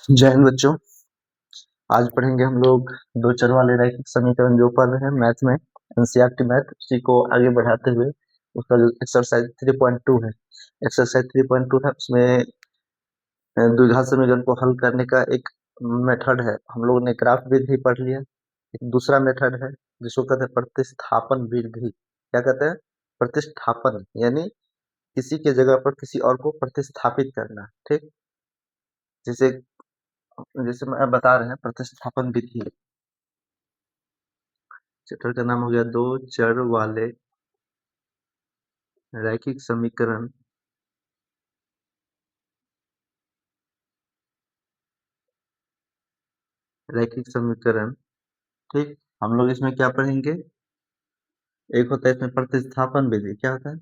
जय हिंद बच्चों। आज पढ़ेंगे हम लोग दो चर वाले रैखिक समीकरण जो पढ़ रहे हैं मैथ में, एनसीईआरटी मैथ, उसी को आगे बढ़ाते हुए उसका जो एक्सरसाइज 3.2 है, एक्सरसाइज 3.2 है उसमें द्विघात समीकरण को हल करने का एक मेथड है। हम लोग ने ग्राफ विधि पढ़ लिया। एक दूसरा मेथड है जिसको कहते हैं प्रतिस्थापन विधि। क्या कहते हैं? प्रतिस्थापन, यानी किसी के जगह पर किसी और को प्रतिस्थापित करना। ठीक, जैसे जैसे मैं बता रहे हैं प्रतिस्थापन विधि। चैप्टर का नाम हो गया दो चर वाले रैखिक समीकरण। रैखिक समीकरण, ठीक। हम लोग इसमें क्या पढ़ेंगे? एक होता है इसमें प्रतिस्थापन विधि। क्या होता है?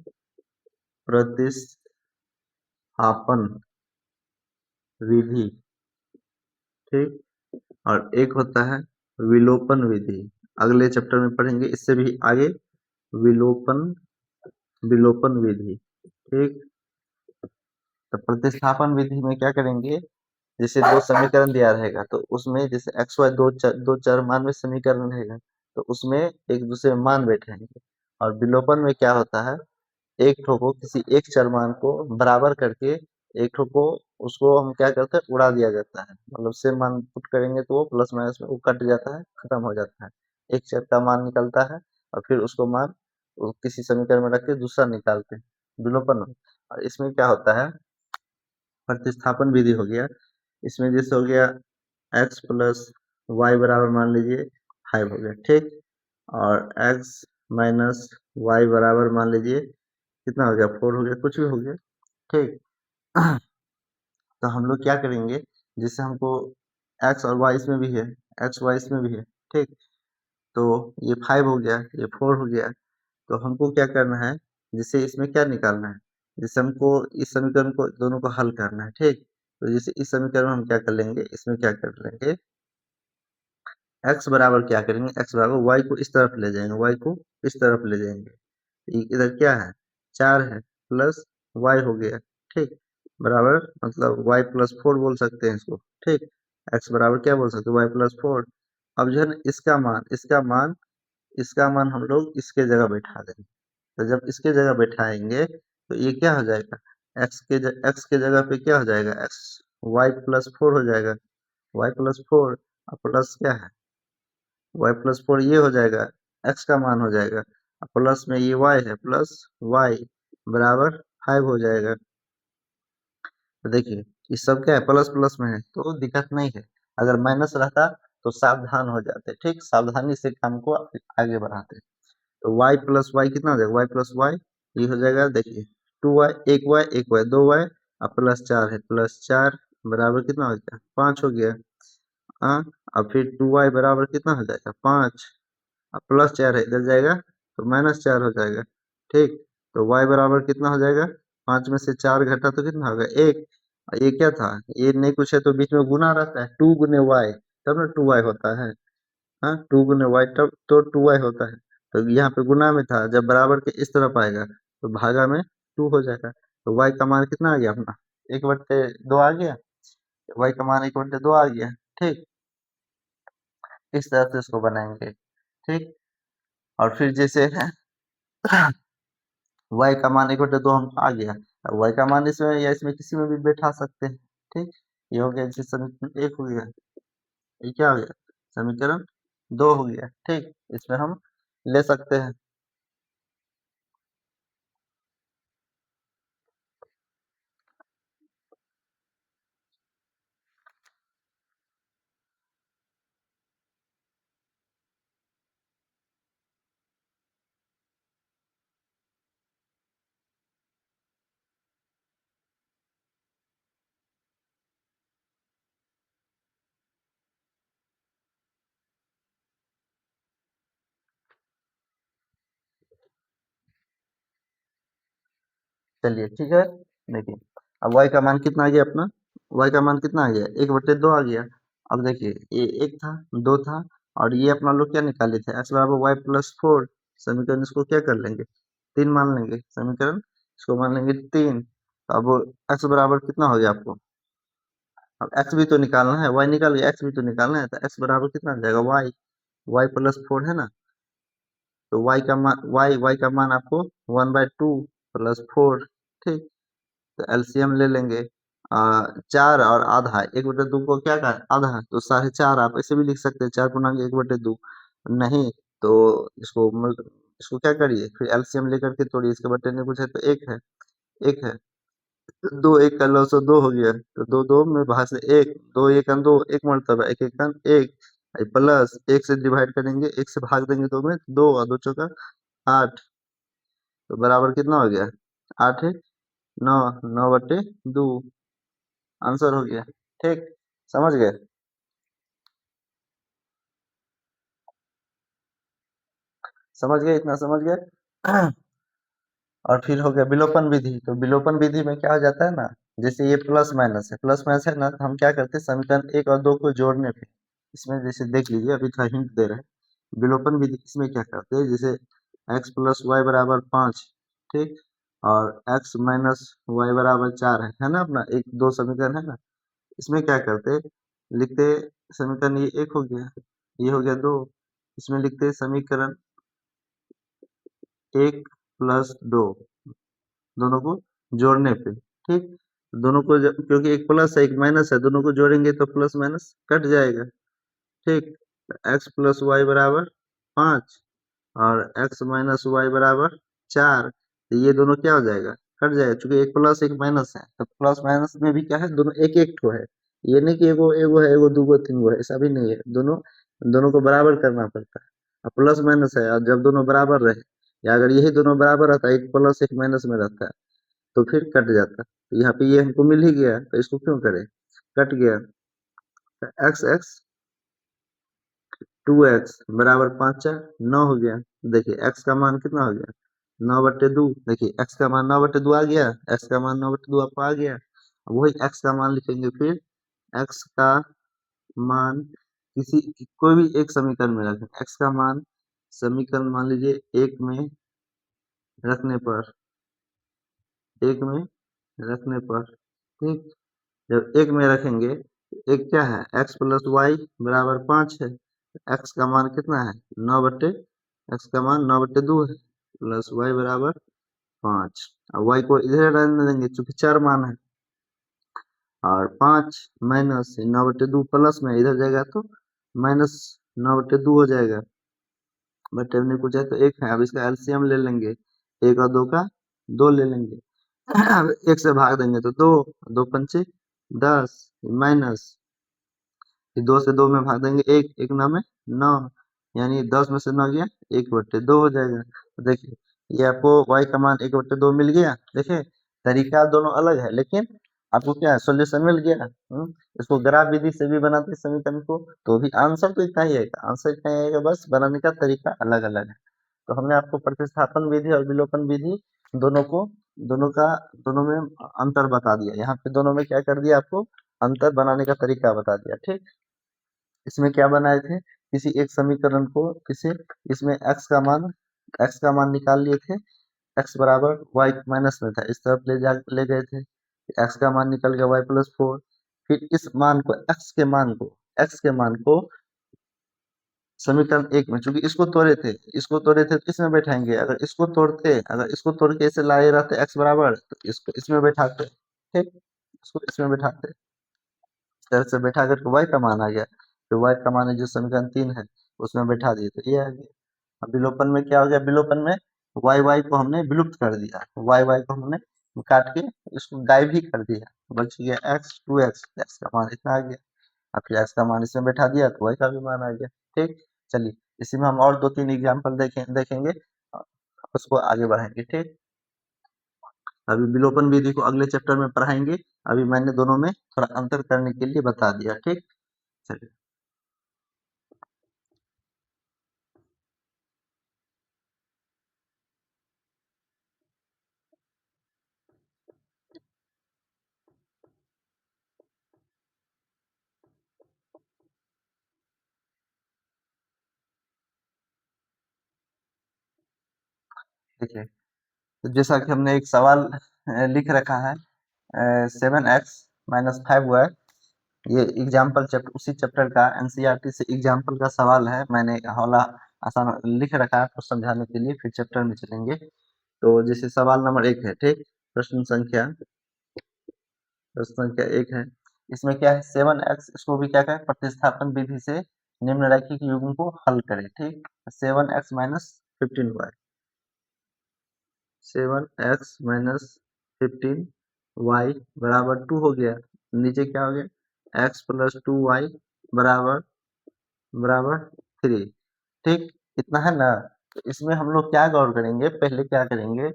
प्रतिस्थापन विधि, ठीक। और एक होता है विलोपन विधि। अगले चैप्टर में पढ़ेंगे, इससे भी आगे, विलोपन विलोपन विधि, ठीक। तो प्रतिस्थापन विधि में क्या करेंगे? जैसे दो समीकरण दिया रहेगा तो उसमें जैसे एक्स वाई दो चर मान में समीकरण रहेगा तो उसमें एक दूसरे में मान बैठेंगे। और विलोपन में क्या होता है? एक ठो को किसी एक चर मान को बराबर करके एक ठो को उसको हम क्या करते हैं? उड़ा दिया जाता है। मतलब सेम मान पुट करेंगे तो वो प्लस माइनस में वो कट जाता है, खत्म हो जाता है। एक चर का मान निकलता है और फिर उसको मान वो किसी समीकरण में रख के दूसरा निकालते हैं, विलोपन में। और इसमें क्या होता है? प्रतिस्थापन विधि हो गया। इसमें जैसे हो गया एक्स प्लस वाई बराबर मान लीजिए 5 हो गया, ठीक। और एक्स माइनस वाई बराबर मान लीजिए कितना हो गया? 4 हो गया, कुछ भी हो गया, ठीक। तो हम लोग क्या करेंगे? जैसे हमको एक्स और वाई इसमें भी है, एक्स वाई इसमें भी है, ठीक। तो ये 5 हो गया, ये 4 हो गया। तो हमको क्या करना है? जैसे इसमें क्या निकालना है? जैसे हमको इस समीकरण को दोनों को हल करना है, ठीक। तो जैसे इस समीकरण में हम क्या कर लेंगे? इसमें क्या कर लेंगे? एक्स बराबर क्या करेंगे? एक्स बराबर वाई को इस तरफ ले जाएंगे, वाई को इस तरफ ले जाएंगे। इधर क्या है? 4 है, प्लस वाई हो गया, ठीक। बराबर मतलब वाई प्लस 4 बोल सकते हैं इसको, ठीक। एक्स बराबर क्या बोल सकते हैं? Y plus 4। अब जो है ना इसका मान हम लोग इसके जगह बैठा देंगे। तो जब इसके जगह बैठाएंगे तो ये क्या हो जाएगा? एक्स के जगह पे क्या हो जाएगा? एक्स वाई प्लस 4 हो जाएगा, वाई प्लस 4। और प्लस क्या है? वाई प्लस 4 ये हो जाएगा, एक्स का मान हो जाएगा। और प्लस में ये वाई है, प्लस वाई बराबर 5 हो जाएगा। तो देखिए ये सब क्या है? प्लस प्लस में है तो दिक्कत नहीं है। अगर माइनस रहता तो सावधान हो जाते, ठीक। सावधानी से काम को आगे बढ़ाते। तो y प्लस वाई कितना हो जाएगा? y प्लस वाई ये हो जाएगा, देखिए 2y, एक वाई 2y और प्लस 4 है, प्लस 4 बराबर कितना हो गया? 5 हो गया। हाँ, और फिर 2y बराबर कितना हो जाएगा? 5। अब प्लस 4 है, इधर जाएगा तो माइनस 4 हो जाएगा, ठीक। तो y बराबर कितना हो जाएगा? 5 में से 4 घटा तो कितना होगा? 1। ये क्या था? ये नहीं कुछ है तो बीच में गुना रहता है, 2 गुने वाई, तब ना 2y होता है। हाँ, 2 गुने वाई तब तो 2y होता है। तो यहाँ पे गुना में था, जब बराबर के इस तरफ आएगा तो भागा में 2 हो जाएगा। तो y का मान कितना आ गया अपना? 1/2 आ गया। y का मान 1/2 आ गया, ठीक। इस तरह से इसको बनाएंगे, ठीक। और फिर जैसे है y का मान 1/2 हम आ गया। अब y का मान इसमें या इसमें किसी में भी बैठा सकते हैं, ठीक। ये हो गया, जैसे समीकरण 1 हो गया। ये क्या हो गया? समीकरण 2 हो गया, ठीक। इसमें हम ले सकते हैं। चलिए ठीक है, देखिए अब y का मान कितना आ गया अपना? y का मान कितना आ गया? 1/2 आ गया। अब देखिए ये 1 था, 2 था, और ये अपना लोग क्या निकाले थे? x बराबर वाई प्लस 4। समीकरण इसको क्या कर लेंगे? 3 मान लेंगे, समीकरण इसको मान लेंगे 3। तो अब x बराबर कितना हो गया आपको? अब एक्स भी तो निकालना है, वाई निकाल गया, एक्स भी तो निकालना है, तो एक्स बराबर कितना आ जाएगा, वाई, वाई प्लस 4 है ना, तो वाई का मान आपको 1/2 प्लस 4, ठीक। तो एलसीएम ले लेंगे, 4 और आधा, 1/2 को क्या कहा आधा, तो 4.5 आप ऐसे भी लिख सकते हैं, 4×1/2, नहीं तो इसको क्या करिए, फिर एलसीएम लेकर के तोड़िए, इसके बटे में कुछ है तो एक है, एक है, दो एक का लॉस दो हो गया, तो दो दो में बाहर से एक, दो एक दो, एक मरतबा एक एक एक, प्लस एक से डिवाइड करेंगे, एक से भाग देंगे दो में, दो और दो चौका 8, तो बराबर कितना हो गया, 8 है 9, 9/2, आंसर हो गया, ठीक। समझ गए, समझ गए, इतना समझ गए। और फिर हो गया विलोपन विधि, तो विलोपन विधि में क्या हो जाता है ना, जैसे ये प्लस माइनस है, प्लस माइनस है ना, तो हम क्या करते हैं समीकरण 1 और 2 को जोड़ने पे, इसमें जैसे देख लीजिए, अभी थोड़ा हिंट दे रहे हैं, विलोपन विधि इसमें क्या करते हैं, जैसे x+y = 5, ठीक, और x-y = 4 है ना, अपना एक दो समीकरण है ना, इसमें क्या करते हैं, लिखते समीकरण, ये एक हो गया, ये हो गया दो, इसमें लिखते समीकरण 1+2, दोनों को जोड़ने पे, ठीक, दोनों को क्योंकि एक प्लस है एक माइनस है, दोनों को जोड़ेंगे तो प्लस माइनस कट जाएगा, ठीक। x+y = 5 और x-y = 4, तो ये दोनों क्या हो जाएगा, कट जाएगा, क्योंकि एक प्लस एक माइनस है, तो प्लस माइनस में भी क्या है, दोनों एक एक ठो है, ये नहीं कि एगो एगो है, एगो दूगो तीनगो है, ऐसा भी नहीं है, दोनों दोनों को बराबर करना पड़ता है, अब प्लस माइनस है, और जब दोनों बराबर रहे, या अगर यही दोनों बराबर रहता है, एक प्लस एक माइनस में रहता है, तो फिर कट जाता, तो यहाँ पे ये हमको मिल ही गया, तो इसको क्यों करें, कट गया, एक्स एक्स 2x बराबर 5×4 9 हो गया, देखिए x का मान कितना हो गया, 9/2, देखिए x का मान 9/2 आ गया, x का मान 9/2 आपको आ गया, अब वही x का मान लिखेंगे, फिर x का मान कोई भी एक समीकरण में रखें, x का मान समीकरण मान लीजिए एक में रखने पर, एक में रखने पर, ठीक, जब एक में रखेंगे, एक क्या है, x+y = 5 है, x का मान कितना है, 9 x का मान 9/2 है, प्लस y = 5, और y को इधर रहने देंगे चूंकि चार मान है, और 5 माइनस 9/2 प्लस में इधर जाएगा तो माइनस 9/2 हो जाएगा, बटे में कुछ है तो एक है, अब इसका एलसीएम ले लेंगे, एक और दो का दो ले लेंगे, अब एक से भाग देंगे तो दो, दो पंचे 10, माइनस, फिर 2 से 2 में भाग देंगे, एक एक नौ में 9, यानी 10 में से 9 गया, 1/2 हो जाएगा, तो देखिए ये आपको y का मान 1/2 मिल गया, देखिए तरीका दोनों अलग है, लेकिन आपको क्या है सोल्यूशन मिल गया। इसको ग्राफ विधि से भी बनाते हैं समीकरण को, तो भी आंसर तो इतना ही आएगा, आंसर इतना ही आएगा, बस बनाने का तरीका अलग अलग है। तो हमने आपको प्रतिस्थापन विधि और विलोपन विधि दोनों को, दोनों का, दोनों में अंतर बता दिया, यहाँ पे दोनों में क्या कर दिया, आपको अंतर बनाने का तरीका बता दिया, ठीक। इसमें क्या बनाए थे, किसी एक समीकरण को, किसी इसमें x का मान निकाल लिए थे, x बराबर y माइनस में था, इस तरफ ले गए थे, x का मान निकल गया y+4, फिर इस मान को x के मान को समीकरण एक में, चूंकि इसको तोड़े थे तो इसमें बैठाएंगे, अगर इसको तोड़ के इसे लाए रहते x बराबर, तो इसको इसमें बैठाते, ठीक, इसको इसमें बैठाते, इस तरह से बैठा करके y का मान आ गया, तो y का मान है जो समीकरण 3 है उसमें बैठा दिए, तो ये आ गया। अब विलोपन में क्या हो गया, विलोपन में y को हमने विलुप्त कर दिया, y को हमने काट के इसको गायब भी कर दिया, बच गया x 2x, x का मान इतना आ गया, अब फिर x का मान इसमें बैठा दिया तो y का भी मान आ गया, ठीक। चलिए इसी में हम और दो तीन एग्जाम्पल देखेंगे, उसको आगे बढ़ाएंगे, ठीक। अभी विलोपन विधि को अगले चैप्टर में पढ़ाएंगे, अभी मैंने दोनों में थोड़ा अंतर करने के लिए बता दिया, ठीक। चलिए देखिए, तो जैसा कि हमने एक सवाल लिख रखा है, 7x - 5y ये एग्जाम्पल चैप्टर, उसी चैप्टर का एनसीईआरटी से एग्जाम्पल का सवाल है, मैंने हौला आसान लिख रखा है आपको समझाने के लिए, फिर चैप्टर में चलेंगे। तो जैसे सवाल नंबर 1 है, ठीक, प्रश्न संख्या 1 है, इसमें क्या है 7x, इसको भी क्या कहें प्रतिस्थापन विधि से निम्नलिखित युग्म को हल करें, ठीक। 7x minus 15y, 7x minus 15y बराबर 2 हो गया, नीचे क्या हो गया x प्लस 2y बराबर बराबर 3, ठीक, इतना है ना। तो इसमें हम लोग क्या गौर करेंगे, पहले क्या करेंगे,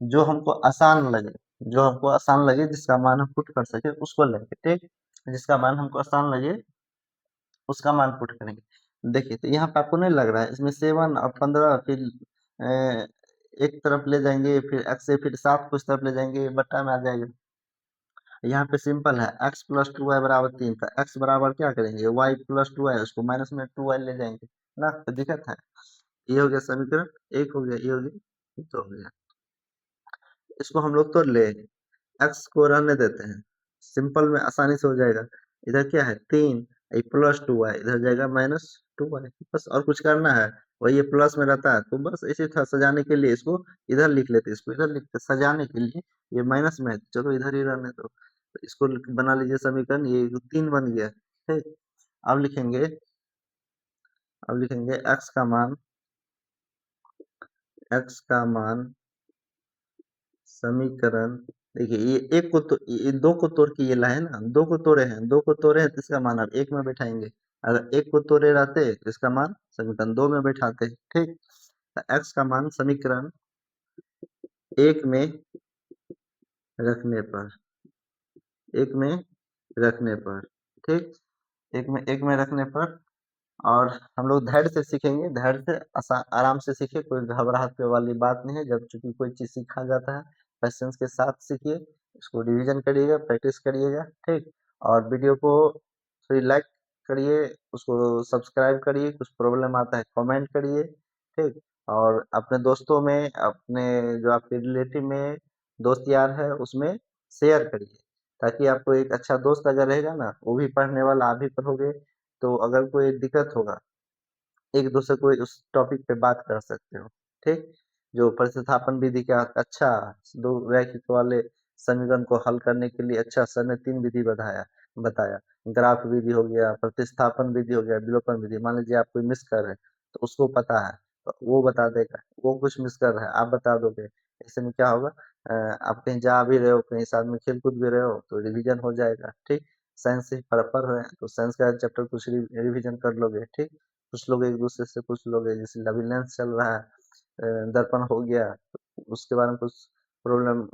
जो हमको आसान लगे, जो हमको आसान लगे जिसका मान हम पुट कर सके उसको लेंगे, ठीक, जिसका मान हमको आसान लगे उसका मान पुट करेंगे। देखिए तो यहाँ पे आपको नहीं लग रहा है इसमें 7 और 15, फिर एक तरफ ले जाएंगे, फिर x से फिर 7 को इस तरफ ले जाएंगे, बट्टा में आ जाएगा। यहाँ पे सिंपल है, x प्लस 2y बराबर 3 था, x बराबर क्या करेंगे y प्लस 2y, उसको माइनस में 2y ले जाएंगे ना, तो दिक्कत है। ये हो गया समीकरण 1 हो गया, ये हो गया, ये तो हो गया। इसको हम लोग तोड़ ले, एक्स को रहने देते हैं, सिंपल में आसानी से हो जाएगा। इधर क्या है 3, ये प्लस 2y, इधर जाएगा माइनस 2y, बस और कुछ करना है, वही ये प्लस में रहता है, तो बस इसी तरह सजाने के लिए इसको इधर लिख लेते, इसको इधर लिखते, सजाने के लिए ये माइनस में है, चलो इधर ही रहने दो, तो इसको बना लीजिए समीकरण, ये 3 बन गया, ठीक। अब लिखेंगे, एक्स का मान, समीकरण, देखिए ये एक को तो ये दो को तोड़ के ये लाए ना, दो को तोड़े हैं, तो इसका मान अब एक में बैठाएंगे, अगर एक को तोड़े रहते तो इसका मान समीकरण 2 में बैठाते, ठीक। तो एक्स का मान समीकरण 1 में रखने पर, एक में रखने पर, ठीक, एक में रखने पर, और हम लोग धैर्य से सीखेंगे, धैर्य से आराम से सीखे, कोई घबराहट वाली बात नहीं है, जब चूंकि कोई चीज सीखा जाता है पेशेंस के साथ सीखिए, इसको रिवीजन करिएगा, प्रैक्टिस करिएगा, ठीक। और वीडियो को फिर लाइक करिए, उसको सब्सक्राइब करिए, कुछ प्रॉब्लम आता है कमेंट करिए, ठीक। और अपने दोस्तों में, अपने जो आपके रिलेटिव में दोस्त यार है उसमें शेयर करिए, ताकि आपको एक अच्छा दोस्त अगर रहेगा ना, वो भी पढ़ने वाला, आप भी पढ़ोगे, तो अगर कोई दिक्कत होगा एक दूसरे को उस टॉपिक पे बात कर सकते हो, ठीक। जो प्रतिस्थापन विधि का अच्छा, दो रैखिक वाले समीकरण को हल करने के लिए अच्छा सर ने 3 विधि बताया बताया ग्राफ विधि हो गया, प्रतिस्थापन विधि हो गया, विलोपन विधि। मान लीजिए आप कोई मिस कर रहे हैं तो उसको पता है, तो वो बता देगा, वो कुछ मिस कर रहा है आप बता दोगे, ऐसे में क्या होगा, आप कहीं जा भी रहे हो, कहीं साथ में खेल कूद भी रहे हो, तो रिवीजन हो जाएगा, ठीक। साइंस से पढ़ रहे हैं तो साइंस का चैप्टर कुछ रिवीजन कर लोगे, ठीक। कुछ लोग एक दूसरे से पूछ लोगे, जैसे अभी लेंस चल रहा है, दर्पण हो गया, उसके बारे में कुछ प्रॉब्लम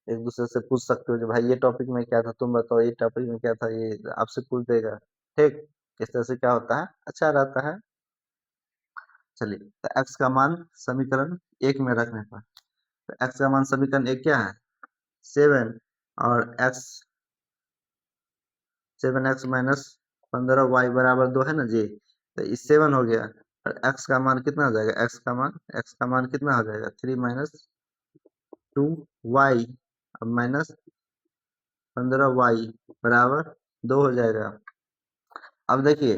एक दूसरे से पूछ सकते हो, जो भाई ये टॉपिक में क्या था, तुम बताओ ये टॉपिक में क्या था, ये आपसे पूछ देगा, ठीक। इस तरह से क्या होता है, अच्छा रहता है। चलिए, तो एक्स का मान समीकरण 1 में रखने पर, तो एक्स का मान समीकरण 1 क्या है 7, और एक्स 7x माइनस 15y बराबर 2 है ना जी, तो इस 7 हो गया, और x का मान कितना हो जाएगा, x का मान कितना हो जाएगा 3 माइनस 2y, अब माइनस 15y बराबर 2 हो जाएगा। अब देखिए,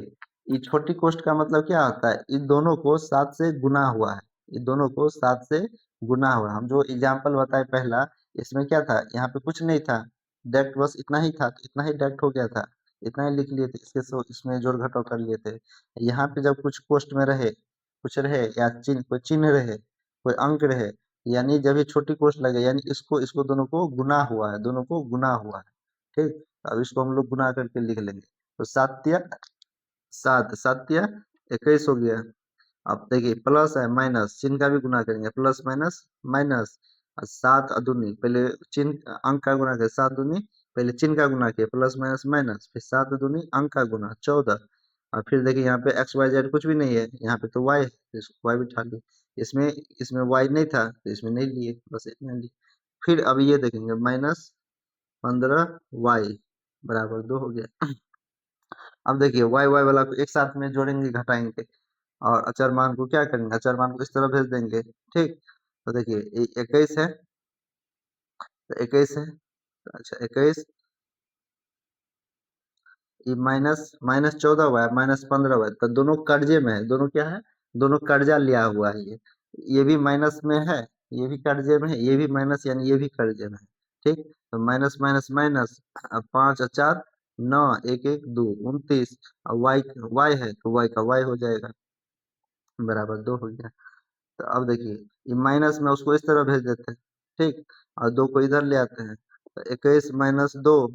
ये छोटी कोष्ट का मतलब क्या होता है, इन दोनों को 7 से गुना हुआ है, इन दोनों को 7 से गुना हुआ। हम जो एग्जाम्पल बताए पहला, इसमें क्या था, यहाँ पे कुछ नहीं था, डायरेक्ट बस इतना ही था, इतना ही डायरेक्ट हो गया था, इतना ही लिख लिए थे, इसमें जोड़ घटाव कर लिए थे। यहाँ पे जब कुछ कोष्ट में रहे, कुछ रहे, या चिन्ह, कोई चिन्ह रहे, कोई अंक रहे, यानी जब ये छोटी कोष्ट लगे, यानी इसको इसको दोनों को गुना हुआ है, दोनों को गुना हुआ है, ठीक। अब इसको हम लोग गुना करके लिख लेंगे, तो 7 7 21 हो गया। अब देखिए प्लस है माइनस, चिन्ह का भी गुना करेंगे, प्लस माइनस माइनस, और 7 दूनी, पहले चिन्ह अंक का गुना किया, 7 दूनी, पहले चिन्ह का गुना किया, प्लस माइनस माइनस, फिर 7 दूनी अंक का गुना 14, और फिर देखिए यहाँ पे एक्स वाई जेड कुछ भी नहीं है, यहाँ पे तो वाई है, इसको वाई बिठा लिए, इसमें इसमें वाई नहीं था तो इसमें नहीं लिए, बस इतना लिए। फिर अब ये देखेंगे माइनस 15y बराबर 2 हो गया। अब देखिए वाई वाई वाला को एक साथ में जोड़ेंगे, घटाएंगे, और अचर मान को क्या करेंगे, अचर मान को इस तरफ भेज देंगे, ठीक। तो देखिए 21 है, तो 21 है, तो अच्छा 21, ये माइनस माइनस 14 हुआ है, माइनस 15 हुआ है, तो दोनों कर्जे में है, दोनों क्या है, दोनों कर्जा लिया हुआ है। ये भी माइनस में है, ये भी कर्जे में है, ये भी माइनस यानी ये भी कर्जे में है। ठीक, तो माइनस माइनस माइनस, अब 5 और 4 9, एक एक 2 29, और वाई वाई है तो वाई का वाई हो जाएगा, बराबर 2 हो गया। तो अब देखिए, ये माइनस में उसको इस तरह भेज देते हैं, ठीक, और 2 को इधर ले आते हैं, तो 21 माइनस 2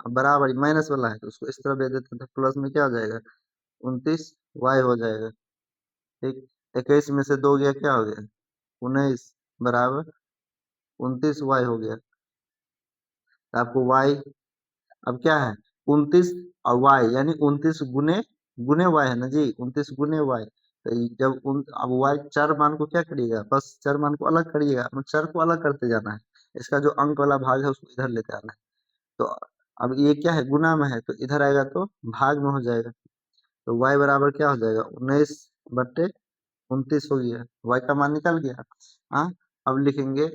बराबर माइनस वाला है, तो उसको इस तरह भेज देते हैं, तो प्लस में क्या हो जाएगा, 29 वाई हो जाएगा। ठीक, 21 में से 2 गया, क्या हो गया, 19 बराबर 29 वाई हो गया। तो आपको वाई अब क्या है, 29 और वाई यानी 29 गुने गुने वाई है ना जी, 29 गुने वाई। तो जब अब वाई चर मान को क्या करिएगा, बस चर मान को अलग करिएगा, मतलब चर को अलग करते जाना है, इसका जो अंक वाला भाग है उसको इधर लेते आना है। तो अब ये क्या है, गुना में है, तो इधर आएगा तो भाग में हो जाएगा। तो वाई बराबर क्या हो जाएगा, 19/29 हो गया, वाई का मान निकल गया। हाँ, अब लिखेंगे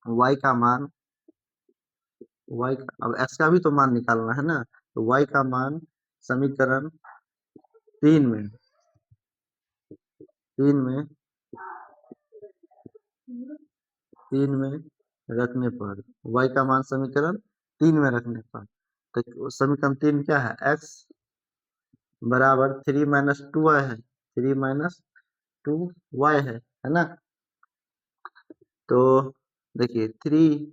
वाई का मान, वाई अब एक्स का भी तो मान निकालना है ना, तो वाई का मान समीकरण 3 में, 3 में 3 में रखने पर, वाई का मान समीकरण 3 में रखने पर, तो समीकरण 3 क्या है, एक्स बराबर 3 - 2y है, 3 - 2y है ना। तो देखिए 3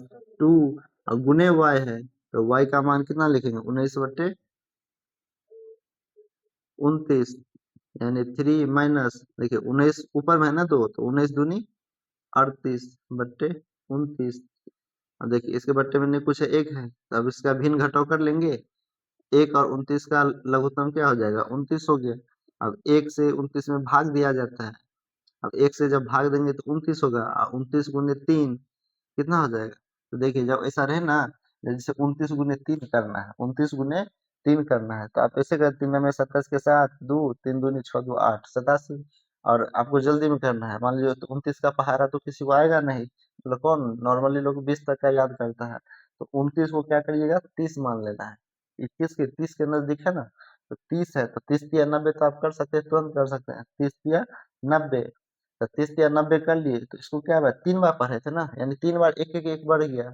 - 2 और गुने वाई है, तो वाई का मान कितना लिखेंगे, 19/29, यानी 3 देखिए 19 ऊपर में है ना, 2 तो 19 दूनी 38/29। अब देखिए इसके बट्टे में नहीं कुछ है, एक है, तो अब इसका भिन्न घटाव कर लेंगे, 1 और 29 का लघुत्तम क्या हो जाएगा, 29 हो गया। अब 1 से 29 में भाग दिया जाता है, अब 1 से जब भाग देंगे तो 29 होगा, और 29 गुने 3 कितना हो जाएगा। तो देखिए जब ऐसा रहे ना, जैसे 29 गुने 3 करना है, 29 गुने 3 करना है, तो आप ऐसे कर 3 में 27 के साथ 2, 3 दूनी 6 2 8 87, और आपको जल्दी में करना है, मान लीजिए तो 29 का पहाड़ा तो किसी को आएगा नहीं, मतलब कौन नॉर्मली लोग 20 तक का याद करता है, तो 29 को क्या करिएगा, 30 मान लेना है, 21 के 30 के नजदीक है ना, तो 30 है, तो 30 या 90 तो आप कर सकते हैं, तुरंत कर सकते हैं, 30 या 90, तो 30 या 90 कर लिए, तो इसको क्या हुआ, 3 बार पढ़े थे ना, यानी 3 बार एक एक एक बढ़ गया,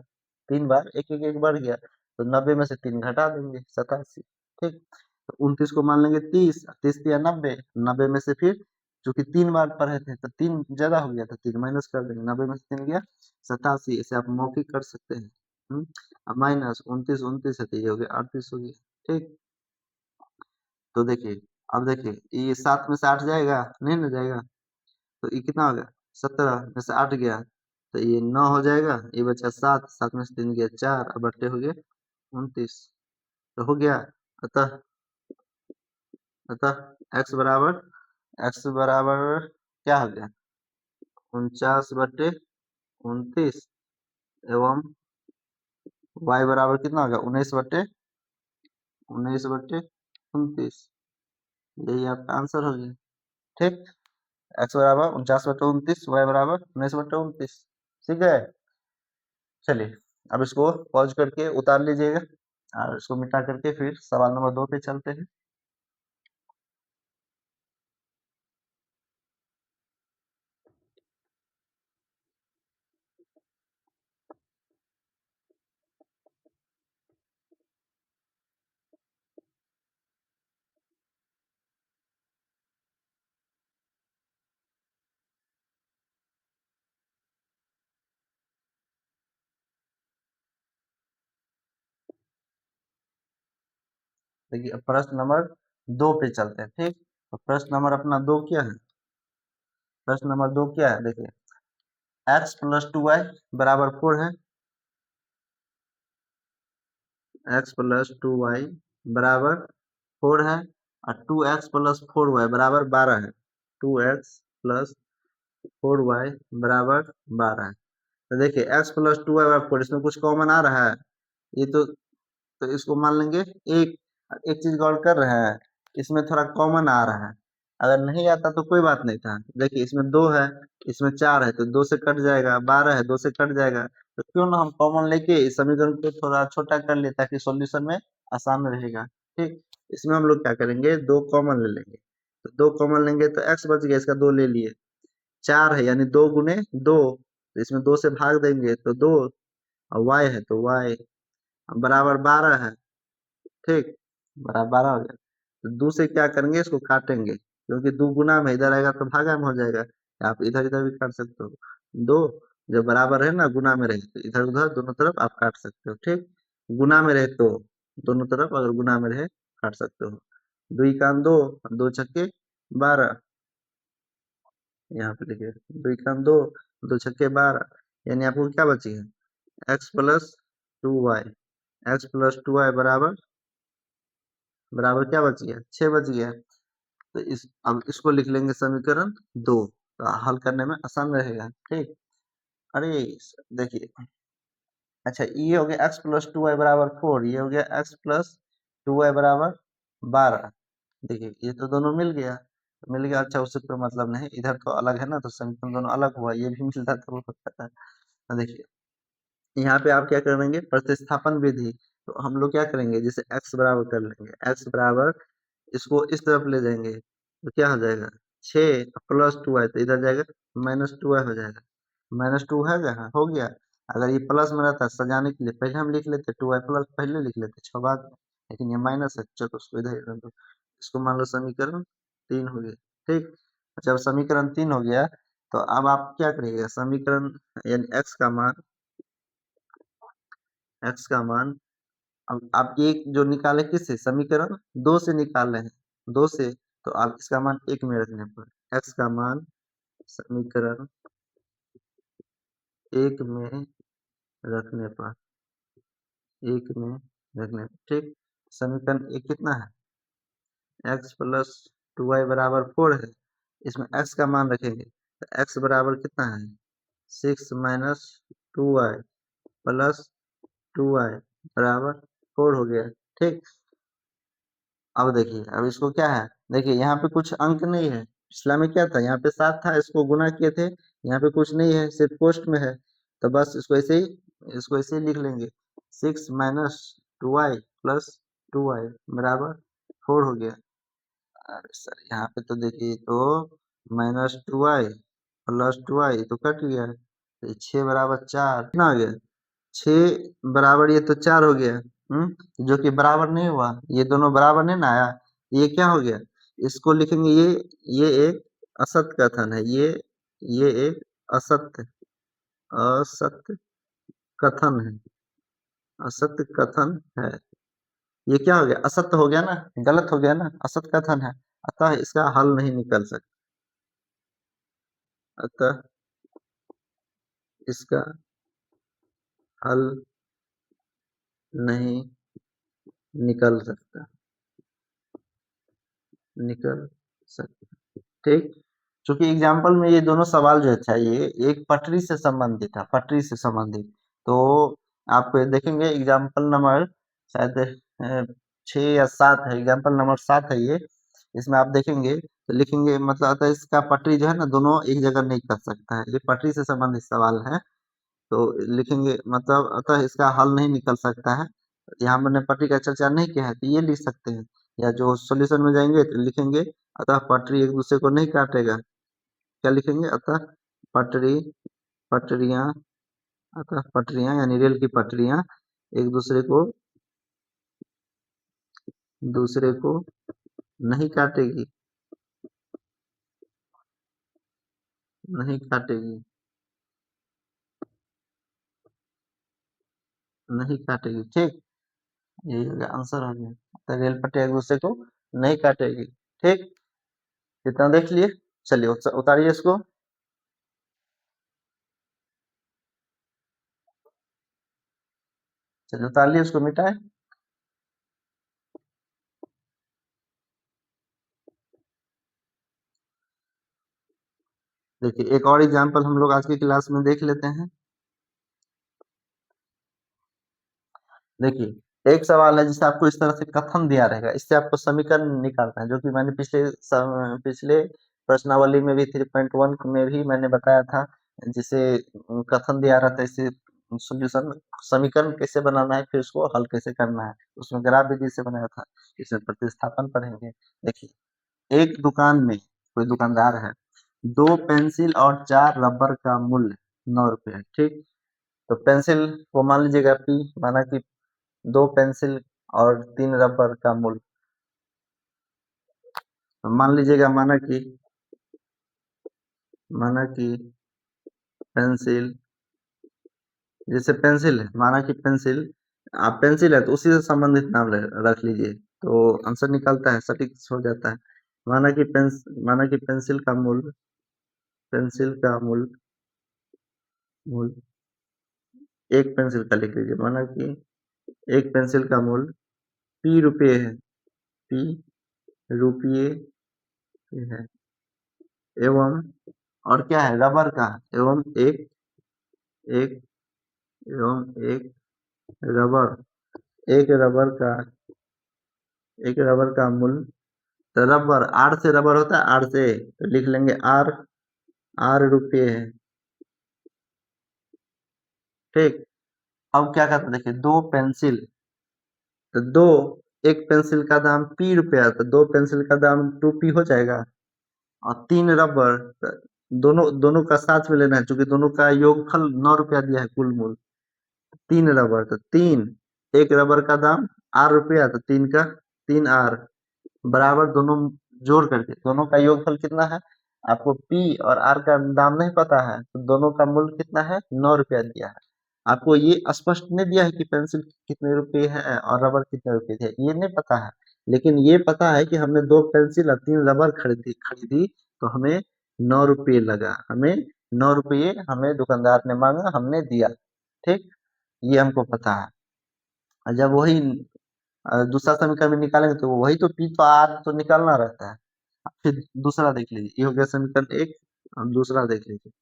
3 बार एक एक एक बढ़ गया, तो 90 में से 3 घटा देंगे, 87। ठीक, तो 29 को मान लेंगे 30, 30 या 90, 90 में से फिर चूंकि 3 बार पढ़े थे तो 3 ज्यादा हो गया, तो 3 माइनस कर देंगे, 90 में से 3 गया 87, इसे आप मौखिक कर सकते हैं। अब माइनस 29 29 है, तो ये हो गया 38 हो गया। ठीक, तो देखिए, अब देखिए ये 7 में से 8 जाएगा नहीं ना जाएगा, तो ये कितना हो गया, 17 में से 8 गया, तो ये 9 हो जाएगा, ये बचा 7, 7 में से 3 गया 4, अब बट्टे हो गए 29, तो हो गया। अतः अतः x बराबर क्या हो गया, 49/29, एवं y बराबर कितना हो गया, 19/29, यही आपका आंसर हो गया। ठीक, x बराबर 49/29, y बराबर 19/29। ठीक है, चलिए अब इसको पॉज करके उतार लीजिएगा, और इसको मिटा करके फिर सवाल नंबर 2 पे चलते हैं। देखिए अब प्रश्न नंबर 2 पे चलते हैं। ठीक, तो प्रश्न नंबर अपना 2 क्या है, प्रश्न नंबर 2 क्या है, देखिए x + 2y बराबर 4 है, x + 2y बराबर 4 है, और 2x + 4y बराबर 12 है, 2x + 4y बराबर 12 है। तो देखिए x + 2y बराबर 4, इसमें कुछ कॉमन आ रहा है, ये तो इसको मान लेंगे एक, एक चीज गौर कर रहे हैं, इसमें थोड़ा कॉमन आ रहा है, अगर नहीं आता तो कोई बात नहीं था। देखिए इसमें 2 है, इसमें 4 है, तो 2 से कट जाएगा, 12 है 2 से कट जाएगा, तो क्यों ना हम कॉमन लेके इस समीकरण को थोड़ा छोटा कर ले, ताकि सॉल्यूशन में आसान रहेगा। ठीक, इसमें हम लोग क्या करेंगे, दो कॉमन ले लेंगे। तो दो कॉमन लेंगे तो x बच गया, इसका दो ले लिए। 4 है यानी 2 गुने 2, तो इसमें 2 से भाग देंगे तो 2, और y है तो y बराबर 12 है। ठीक, बराबर 12 हो गया। तो 2 से क्या करेंगे, इसको काटेंगे, क्योंकि 2 गुना में इधर आएगा तो भागा में हो जाएगा। आप इधर इधर भी काट सकते हो। 2 जब बराबर है ना, गुना में रहे तो इधर उधर दोनों तरफ आप काट सकते हो। ठीक, गुना में रहे तो दोनों तरफ, अगर गुना में रहे काट सकते हो। 2 काम 2, 2 छक्के 12, यहाँ पे लिखिए 2 काम 2, 2 छक्के 12, यानी आपको क्या बची है, x plus 2y। x plus 2y बराबर बराबर क्या बच गया, 6 बच गया। तो इस अब इसको लिख लेंगे समीकरण 2, तो हल करने में आसान रहेगा। ठीक, अरे देखिए, अच्छा ये हो गया x प्लस 2y बराबर 4, ये हो गया x प्लस 2y बराबर 12। देखिए ये तो दोनों मिल गया। अच्छा उससे कोई मतलब नहीं, इधर तो अलग है ना, तो समीकरण दोनों अलग हुआ, ये भी मिलता तो वो होता है। तो देखिए यहाँ पे आप क्या करेंगे, प्रतिस्थापन विधि। तो हम लोग क्या करेंगे, जैसे x बराबर कर लेंगे, x बराबर इसको इस तरफ ले जाएंगे तो क्या हो जाएगा, 6 प्लस 2y, तो इधर जाएगा माइनस 2y हो जाएगा। माइनस 2 है क्या, हाँ, हो गया। अगर ये प्लस में रहता सजाने के लिए पहले हम लिख लेते 2y प्लस, पहले लिख लेते 6 बाद में, लेकिन ये माइनस है, चलो उसको इधर ही रख दो। इसको मान लो समीकरण 3 हो गया। ठीक, जब समीकरण 3 हो गया तो अब आप क्या करिएगा, समीकरण यानी x का मान अब आप एक जो निकाले किससे, समीकरण 2 से निकाल रहे हैं, 2 से, तो आप इसका मान 1 में रखने पर x का मान समीकरण 1 में रखने पर 1 में रखने पर, ठीक, समीकरण 1 कितना है, x प्लस 2y बराबर 4 है। इसमें x का मान रखेंगे तो x बराबर कितना है, 6 माइनस 2y प्लस 2y बराबर 4 हो गया। ठीक, अब देखिए, अब इसको क्या है, देखिए यहाँ पे कुछ अंक नहीं है, पिछला में क्या था, यहाँ पे 7 था, इसको गुना किए थे, यहाँ पे कुछ नहीं है, सिर्फ पोस्ट में है। तो बस इसको ऐसे ही लिख लेंगे, 6 माइनस 2y प्लस 2y बराबर 4 हो गया। अरे सर यहाँ पे तो देखिए, तो माइनस 2y प्लस 2y तो कट गया, तो 6 बराबर 4 कितना हो गया, 6 बराबर ये तो 4 हो गया। जो कि बराबर नहीं हुआ, ये दोनों बराबर नहीं ना आया, ये क्या हो गया, इसको लिखेंगे, ये एक असत कथन है, ये एक असत्य असत्य कथन है, असत्य कथन है। ये क्या हो गया, असत्य हो गया ना, गलत हो गया ना, असत्य कथन है, अतः इसका हल नहीं निकल सकता, अतः इसका हल नहीं निकल सकता, निकल सकता। ठीक, चूंकि एग्जाम्पल में ये दोनों सवाल जो था, ये एक पटरी से संबंधित था, पटरी से संबंधित। तो आप देखेंगे एग्जाम्पल नंबर शायद 6 या 7 है, एग्जाम्पल नंबर 7 है ये। इसमें आप देखेंगे तो लिखेंगे, मतलब अतः इसका पटरी जो है ना, दोनों एक जगह नहीं कर सकता है, ये पटरी से संबंधित सवाल है। तो लिखेंगे मतलब अतः इसका हल नहीं निकल सकता है, यहाँ मैंने पटरी का चर्चा नहीं किया है, तो ये लिख सकते हैं। या जो सॉल्यूशन में जाएंगे तो लिखेंगे, अतः पटरी एक दूसरे को नहीं काटेगा, क्या लिखेंगे, अतः पटरी पटरियां अतः पटरियां यानी रेल की पटरियां एक दूसरे को नहीं काटेगी, नहीं काटेगी, नहीं काटेगी। ठीक, यही हो गया, आंसर हो गया, तो रेल पटरी एक दूसरे को नहीं काटेगी। ठीक, इतना देख लिए, चलिए उतारिए इसको। चलिए उतार लिए, उसको मिटाए। देखिए एक और एग्जांपल हम लोग आज की क्लास में देख लेते हैं। देखिए एक सवाल है जिससे आपको इस तरह से कथन दिया रहेगा, इससे आपको समीकरण निकालना है, जो कि मैंने पिछले प्रश्नावली में भी 3.1 में भी मैंने बताया था, जिसे कथन दिया रहता है, इससे सॉल्यूशन समीकरण कैसे बनाना है, फिर उसको हल कैसे करना है, उसमें ग्राफ विधि से बनाया था। इसमें प्रतिस्थापन पढ़ेंगे। देखिए, एक दुकान में कोई दुकानदार है, 2 पेंसिल और 4 रबर का मूल्य 9 रुपए है, ठीक। तो पेंसिल को मान लीजिएगा P, माना कि 2 पेंसिल और 3 रबर का मूल्य, तो मान लीजिएगा, माना कि पेंसिल, जैसे पेंसिल है, माना कि पेंसिल, आप पेंसिल है तो उसी से संबंधित नाम रख लीजिए, तो आंसर निकलता है, सटीक हो जाता है। माना कि पेंसिल का मूल्य एक पेंसिल का लिख लीजिए, माना कि एक पेंसिल का मूल्य P रुपये है, P रुपये है, एवं और क्या है, रबर का, एवं एक एक एवं रबर एक रबर का एक रबर का मूल्य, तो रबर, आर से रबर होता है, आर से तो लिख लेंगे आर रुपये है, ठीक। अब क्या करते हैं, देखिए, 2 पेंसिल, तो एक पेंसिल का दाम P रुपया, तो 2 पेंसिल का दाम 2P हो जाएगा। और 3 रबर, तो दोनों दोनों का साथ में लेना है, क्योंकि दोनों का योगफल 9 रुपया दिया है कुल मूल्य। 3 रबर, तो एक रबर का दाम R रुपया, तो 3 R बराबर, दोनों जोड़ करके दोनों का योगफल कितना है, आपको P और R का दाम नहीं पता है, तो दोनों का मूल्य कितना है, 9 रुपया दिया है। आपको ये स्पष्ट नहीं दिया है कि पेंसिल कितने रुपए है और रबर कितने रुपए थे, ये नहीं पता है। लेकिन ये पता है कि हमने 2 पेंसिल और 3 रबर खरीदी, तो हमें 9 रुपये लगा, हमें 9 रुपये हमें दुकानदार ने मांगा, हमने दिया, ठीक। ये हमको पता है। और जब वही दूसरा समीकरण में निकालेंगे, तो वही तो P तो R तो निकालना रहता है। फिर दूसरा देख लीजिए, ये हो गया समीकरण 1। अब दूसरा देख लीजिए,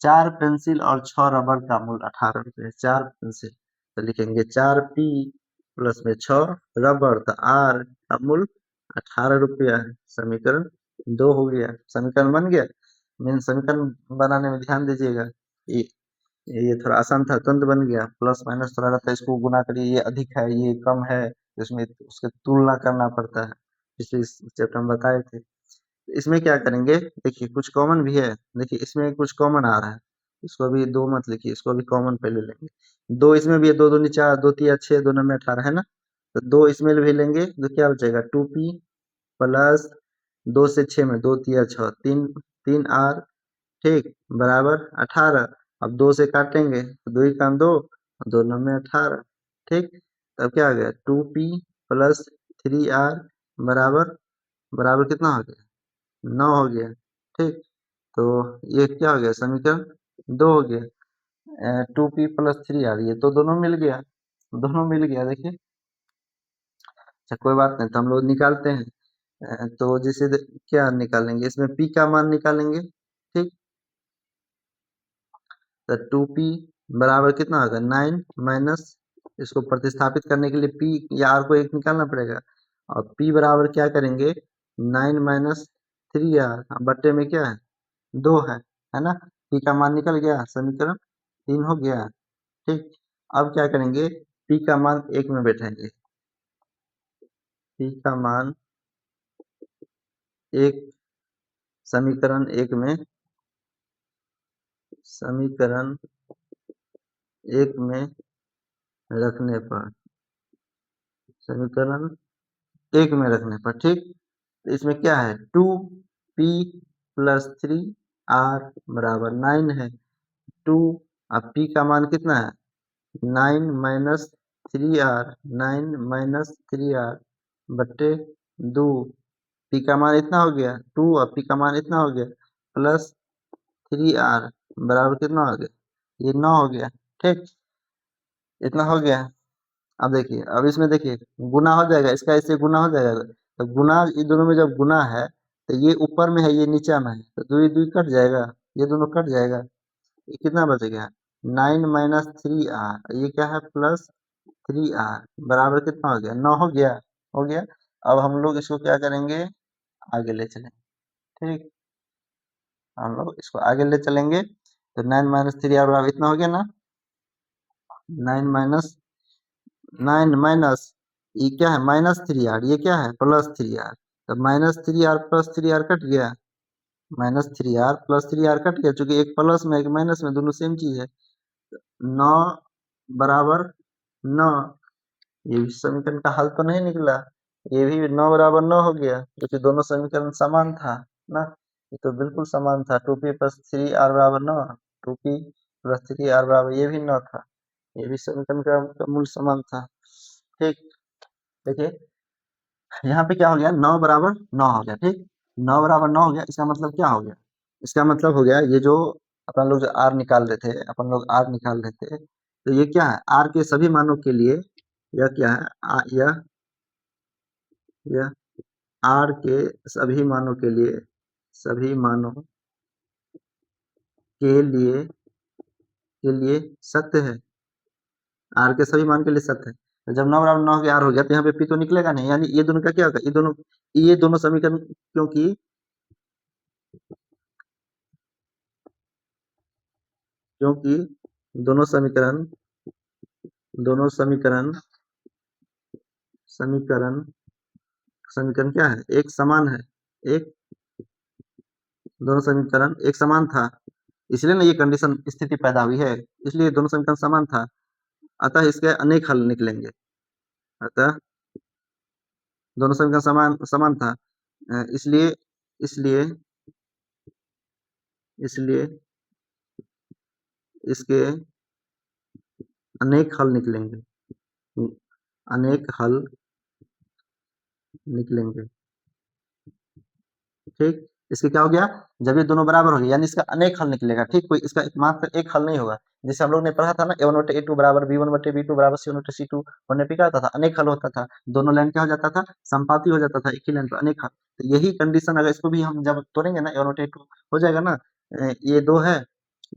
4 पेंसिल और 6 रबर का मूल्य 18 रुपये है। 4 पेंसिल, तो लिखेंगे 4P प्लस में 6 रबर, तो R का मूल्य 18 रुपया है। समीकरण 2 हो गया, समीकरण बन गया। मेन समीकरण बनाने में ध्यान दीजिएगा, ये ये थोड़ा आसान था, तुरंत बन गया। प्लस माइनस थोड़ा रहता है, इसको गुना करिए, ये अधिक है, ये कम है, इसमें उसके तुलना करना पड़ता है, पिछले चैप्टर में बताए थे। इसमें क्या करेंगे, देखिए, कुछ कॉमन भी है। देखिए, इसमें कुछ कॉमन आ रहा है, इसको भी 2 मत लिखिए, इसको भी कॉमन पहले लेंगे। 2 इसमें भी है, 2 दूनी 4, 2 तिया 6, दोनों में 18 है ना। तो 2 इसमें भी लेंगे, तो क्या बचेगा, 2P प्लस 2 से 6 में 2 तिया 6, 3R, ठीक, बराबर 18। अब 2 से काटेंगे, तो 2 का 2, दोनों में 18, ठीक। तब क्या आ गया, 2P प्लस 3R बराबर बराबर कितना हो गया, 9 हो गया, ठीक। तो ये क्या हो गया, समीकरण 2 हो गया। 2P प्लस 3R, ये तो दोनों मिल गया, देखिए। अच्छा, कोई बात नहीं, तो हम लोग निकालते हैं। तो जैसे क्या निकालेंगे, इसमें P का मान निकालेंगे, ठीक। तो 2P बराबर कितना होगा, 9 माइनस, इसको प्रतिस्थापित करने के लिए P या R को एक निकालना पड़ेगा। और P बराबर क्या करेंगे, 9 माइनस 3R, बट्टे में क्या है, 2 है ना। P का मान निकल गया, समीकरण 3 हो गया, ठीक। अब क्या करेंगे, P का मान 1 में बैठाएंगे, P का मान 1, समीकरण 1 में रखने पर, समीकरण 1 में रखने पर, ठीक। तो इसमें क्या है, 2P प्लस 3R बराबर 9 है। 2, अब P का मान कितना है, 9 माइनस 3R, 9 माइनस 3R बट्टे 2। P का मान इतना हो गया 2, और P का मान इतना हो गया प्लस 3R बराबर कितना हो गया, ये 9 हो गया, ठीक। इतना हो गया। अब देखिए, अब इसमें देखिए, गुना हो जाएगा, इसका इससे गुना हो जाएगा। तो गुना, ये दोनों में जब गुना है, तो ये ऊपर में है, ये नीचा में है, तो 2 2 कट जाएगा, ये दोनों कट जाएगा। ये कितना बचेगा, 9 माइनस 3R, ये क्या है, प्लस 3R बराबर कितना हो गया, 9 हो गया, हो गया। अब हम लोग इसको क्या करेंगे, आगे ले चलेंगे, ठीक। हम लोग इसको आगे ले चलेंगे, तो 9 माइनस 3R बराबर इतना हो गया ना। 9 माइनस ये क्या है, -3r, ये क्या है +3r। तो -3r प्लस 3r कट गया, -3r प्लस 3r कट गया, चूंकि एक प्लस में एक माइनस में दोनों सेम चीज है। 9 बराबर 9, ये भी समीकरण का हल तो नहीं निकला, ये भी 9 बराबर 9 हो गया, क्योंकि दोनों समीकरण समान था ना, ये तो बिल्कुल समान था। 2p प्लस 3r बराबर 9, 2p प्लस 3r बराबर ये भी 9 था, ये भी समीकरण का मूल समान था। ठीक, देखिए यहाँ पे क्या हो गया, 9 बराबर 9 हो गया। ठीक, 9 बराबर 9 हो गया, इसका मतलब क्या हो गया, इसका मतलब हो गया ये जो अपन लोग जो r निकाल रहे थे, अपन लोग r निकाल रहे थे, तो ये क्या है, r के सभी मानों के लिए यह क्या है, यह r के सभी मानों के लिए, सभी मानों के लिए सत्य है, r के सभी मान के लिए सत्य है। तो जब 9 बराबर 9 के r हो गया, तो यहाँ पे p तो निकलेगा नहीं, यानी ये दोनों का क्या होगा, ये दोनों समीकरण, क्योंकि दोनों समीकरण दोनों समीकरण समीकरण समीकरण क्या है, एक समान है, एक दोनों समीकरण एक समान था, इसलिए ना ये कंडीशन स्थिति पैदा हुई है, इसलिए दोनों समीकरण समान था, अतः इसके अनेक हल निकलेंगे। अतः दोनों समीकरण समान समान था, इसलिए इसलिए इसलिए इसके अनेक हल निकलेंगे, अनेक हल निकलेंगे। ठीक, इसके क्या हो गया, जब ये दोनों बराबर हो गए, यानी इसका अनेक हल निकलेगा। ठीक, कोई इसका एकमात्र एक हल नहीं होगा, जैसे हम लोग ने पढ़ा था ना, a1/a2 बराबर b1/b2 बराबर c1/c2 होने पे क्या होता था, अनेक हल होता था, दोनों लाइन क्या हो जाता था, संपाती हो जाता था, एक ही लाइन पर अनेक हल। तो यही कंडीशन अगर इसको भी हम जब तोड़ेंगे ना, a1/a2 हो जाएगा ना, ये दो है,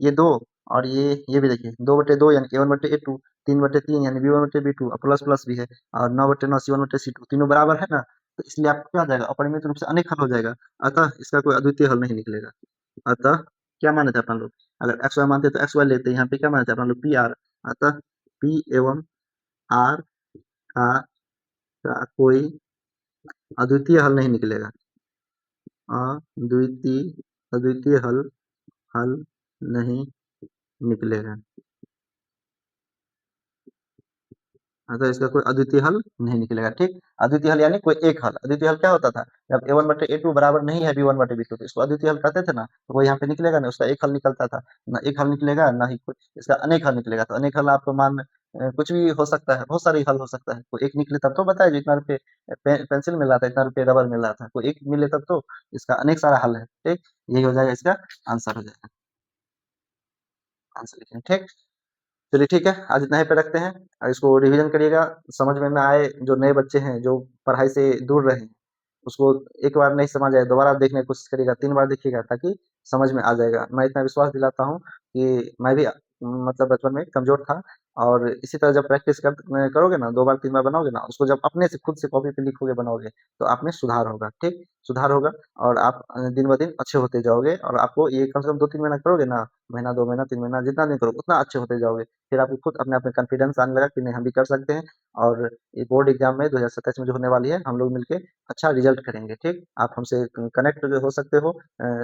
ये दो, और ये भी देखिए 2/2 यानी a1/a2, 3/3 यानी b1/b2, और प्लस प्लस भी है, और 9/9 c1/c2, तीनों बराबर है ना, तो इसलिए आपको क्या हो जाएगा, अपरिमित रूप से अनेक हल हो जाएगा, अतः इसका कोई अद्वितीय हल नहीं निकलेगा। अतः क्या माने थे अपन लोग, अगर एक्स वाई मानते तो एक्स वाई लेते, यहाँ पे क्या माने थे अपन लोग, पी आर, अतः पी एवं आर का कोई अद्वितीय हल नहीं निकलेगा, अद्वितीय अद्वितीय हल हल नहीं निकलेगा, अतः इसका कोई अद्वितीय हल नहीं निकलेगा। ठीक, अद्वितीय हल यानी कोई एक हल, अद्वितीय हल क्या होता था, जब a1/a2 बराबर नहीं है b1/b2, तो इसको अद्वितीय हल कहते थे ना, तो वो यहाँ पे निकलेगा ना, उसका एक हल निकलता था ना, एक हल निकलेगा ना ही कुछ, इसका अनेक हल निकलेगा। तो अनेक हल आपको मान कुछ भी हो सकता है, बहुत सारे हल हो सकता है, कोई एक निकले तब तो बताए, जो इतना रुपये पेंसिल मिल रहा था, इतना रुपये रबर मिल रहा था, कोई एक मिले तब तो, इसका अनेक सारा हल है। ठीक, यही हो जाएगा, इसका आंसर हो जाएगा, आंसर लिखेंगे। ठीक, चलिए ठीक है, आज इतना ही पे रखते हैं, और इसको रिवीजन करिएगा, समझ में ना आए, जो नए बच्चे हैं जो पढ़ाई से दूर रहे, उसको एक बार नहीं समझ आए, दोबारा देखने की कोशिश करिएगा, 3 बार देखिएगा, ताकि समझ में आ जाएगा। मैं इतना विश्वास दिलाता हूँ कि मैं भी मतलब बचपन में कमज़ोर था, और इसी तरह जब प्रैक्टिस करोगे ना, 2 बार 3 बार बनाओगे ना, उसको जब अपने से खुद से कॉपी पे लिखोगे, बनाओगे, तो आप में सुधार होगा। ठीक, सुधार होगा, और आप दिन-ब-दिन अच्छे होते जाओगे, और आपको ये कम से कम 2-3 महीना करोगे ना, महीना, 2 महीना, 3 महीना, जितना दिन करोगे उतना अच्छे होते जाओगे। फिर आपको खुद अपने आप में कॉन्फिडेंस आने लगा कि नहीं, हम भी कर सकते हैं, और ये बोर्ड एग्ज़ाम में 2027 में जो होने वाली है, हम लोग मिलके अच्छा रिजल्ट करेंगे। ठीक, आप हमसे कनेक्ट हो सकते हो,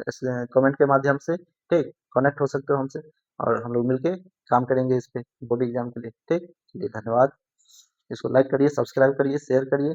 इस कमेंट के माध्यम से। ठीक, कनेक्ट हो सकते हो हमसे, और हम लोग मिलके काम करेंगे इस पे बोर्ड एग्जाम के लिए। ठीक, चलिए धन्यवाद, इसको लाइक करिए, सब्सक्राइब करिए, शेयर करिए।